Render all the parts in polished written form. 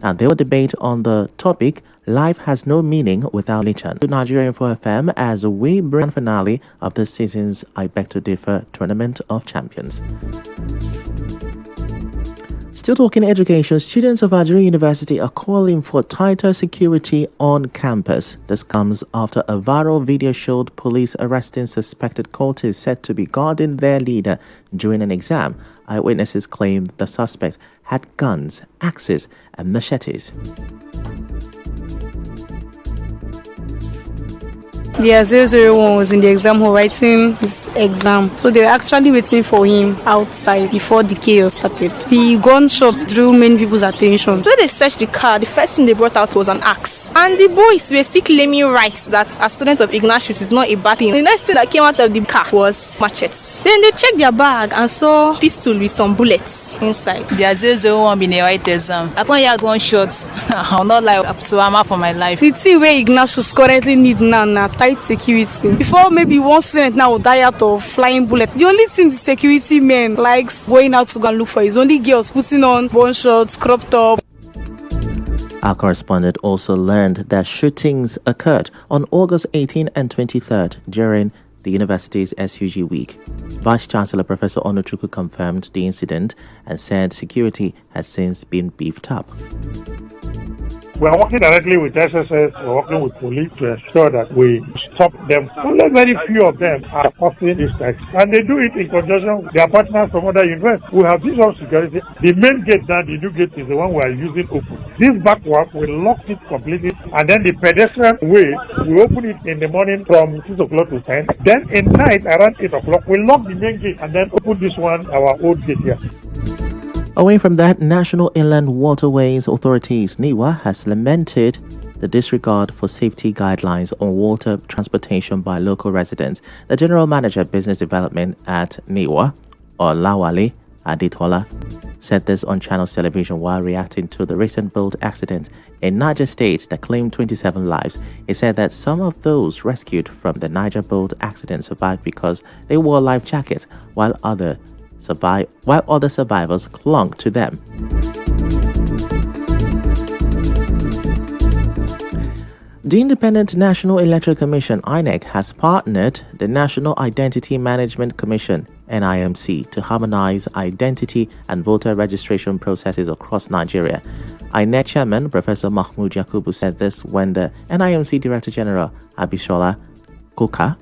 Now, there was debate on the topic, Life Has No Meaning Without Religion. To Nigerian for FM as we bring the finale of this season's I Beg to Differ Tournament of Champions. Still talking education, students of Nigeria University are calling for tighter security on campus. This comes after a viral video showed police arresting suspected cultists said to be guarding their leader during an exam. Eyewitnesses claimed the suspects had guns, axes, and machetes. The 001 was in the exam hall writing his exam. So they were actually waiting for him outside before the chaos started. The gunshots drew many people's attention. When they searched the car, the first thing they brought out was an axe. And the boys were still claiming rights that as students of Ignatius is not a bad thing. The next thing that came out of the car was machetes. Then they checked their bag and saw a pistol with some bullets inside. The 001 been a right exam. I can't hear gunshots. I'm not like up to armor for my life. The thing where Ignatius currently need now tight security. Before maybe one student now will die out of flying bullet. The only thing the security men likes going out to go and look for is only girls putting on bone shorts, crop top. Our correspondent also learned that shootings occurred on August 18 and 23rd during the university's SUG week. Vice-Chancellor Professor Ifechukwu confirmed the incident and said security has since been beefed up. We are working directly with SSS, we are working with police to ensure that we stop them. Only very few of them are causing this tax. And they do it in conjunction with their partners from other universities. We have this of security. The main gate now, the new gate, is the one we are using open. This back one, we lock it completely. And then the pedestrian way, we open it in the morning from 6 o'clock to 10. Then in night, around 8 o'clock, we lock the main gate and then open this one, our old gate here. Away from that, National Inland Waterways Authorities (NIWA) has lamented the disregard for safety guidelines on water transportation by local residents. The General Manager of Business Development at NIWA, Olawale Adetola, said this on Channels Television while reacting to the recent boat accident in Niger State that claimed 27 lives. He said that some of those rescued from the Niger boat accident survived because they wore life jackets, while other survivors clung to them. The Independent National Electoral Commission (INEC) has partnered the National Identity Management Commission (NIMC) to harmonize identity and voter registration processes across Nigeria. INEC Chairman Professor Mahmoud Yakubu said this when the NIMC Director General Abishola Kuka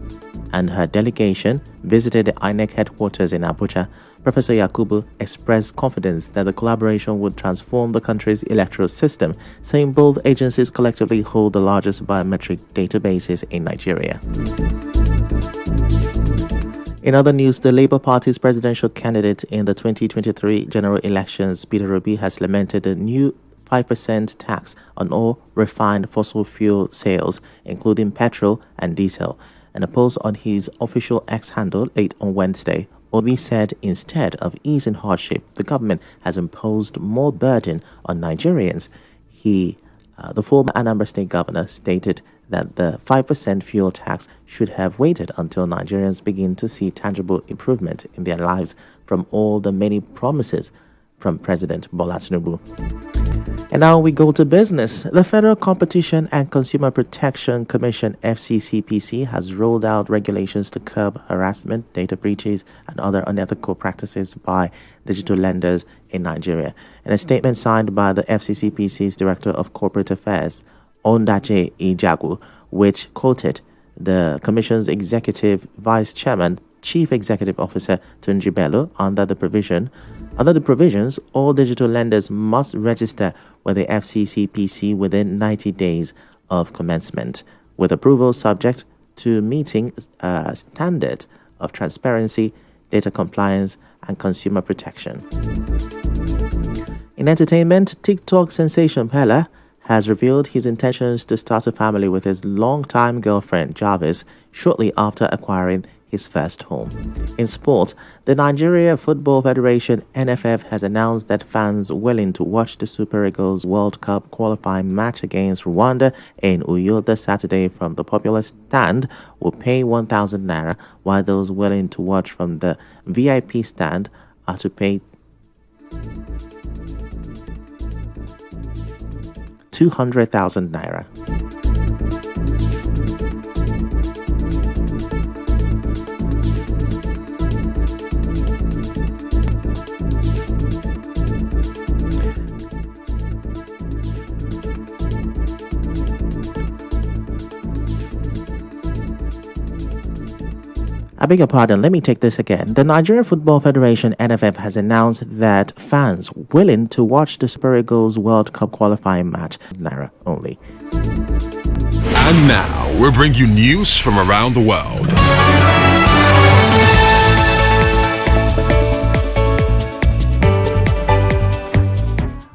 and her delegation visited the INEC headquarters in Abuja. Professor Yakubu expressed confidence that the collaboration would transform the country's electoral system, saying both agencies collectively hold the largest biometric databases in Nigeria. In other news, the Labour Party's presidential candidate in the 2023 general elections, Peter Obi, has lamented the new 5% tax on all refined fossil fuel sales, including petrol and diesel. In a post on his official X handle late on Wednesday, Obi said instead of easing hardship, the government has imposed more burden on Nigerians. The former Anambra State governor, stated that the 5% fuel tax should have waited until Nigerians begin to see tangible improvement in their lives from all the many promises from President Bola Tinubu. And now we go to business. The Federal Competition and Consumer Protection Commission (FCCPC) has rolled out regulations to curb harassment, data breaches, and other unethical practices by digital lenders in Nigeria. In a statement signed by the FCCPC's Director of Corporate Affairs, Ondaje Ijagu, which quoted the Commission's Executive Vice Chairman, Chief Executive Officer Tunji Bello, under the provisions, all digital lenders must register with the FCCPC within 90 days of commencement, with approval subject to meeting standards of transparency, data compliance, and consumer protection. In entertainment, TikTok sensation Pella has revealed his intentions to start a family with his longtime girlfriend Jarvis shortly after acquiring his first home. In sport, the Nigeria Football Federation (NFF) has announced that fans willing to watch the Super Eagles World Cup qualifying match against Rwanda in Uyo this Saturday from the popular stand will pay 1,000 naira, while those willing to watch from the VIP stand are to pay 200,000 naira. I beg your pardon, let me take this again. The Nigerian Football Federation (NFF) has announced that fans willing to watch the Super Eagles World Cup qualifying match, naira only. And now, we'll bring you news from around the world.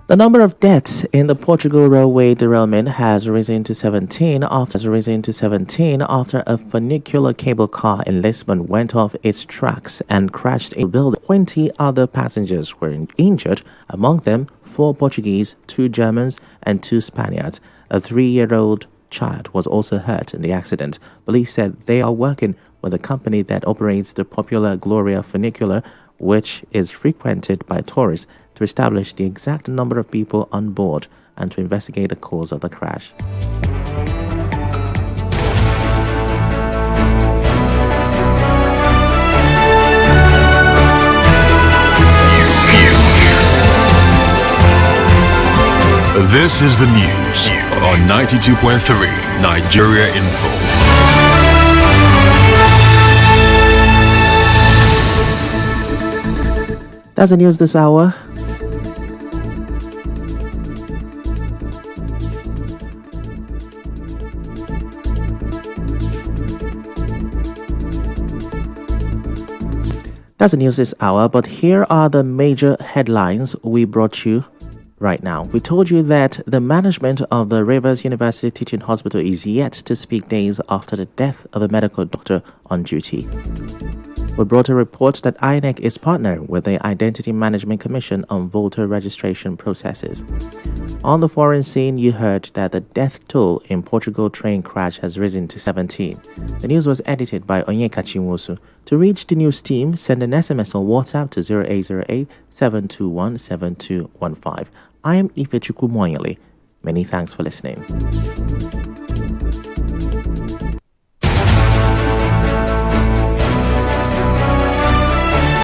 The number of deaths in the Portugal railway derailment has risen to 17 after a funicular cable car in Lisbon went off its tracks and crashed into a building. 20 other passengers were injured, among them 4 Portuguese, 2 Germans, and 2 Spaniards. A 3-year-old child was also hurt in the accident. Police said they are working with a company that operates the popular Gloria funicular, which is frequented by tourists, to establish the exact number of people on board and to investigate the cause of the crash. This is the news on 92.3 Nigeria Info. That's the news this hour. That's the news this hour, but here are the major headlines we brought you right now. We told you that the management of the Rivers University Teaching Hospital is yet to speak days after the death of a medical doctor on duty. We brought a report that INEC is partnering with the Identity Management Commission on voter registration processes. On the foreign scene, you heard that the death toll in Portugal train crash has risen to 17. The news was edited by Onyeka Chinwosu. To reach the news team, send an SMS on WhatsApp to 0808-721-7215. I am Ifechukwu Muonyili. Many thanks for listening.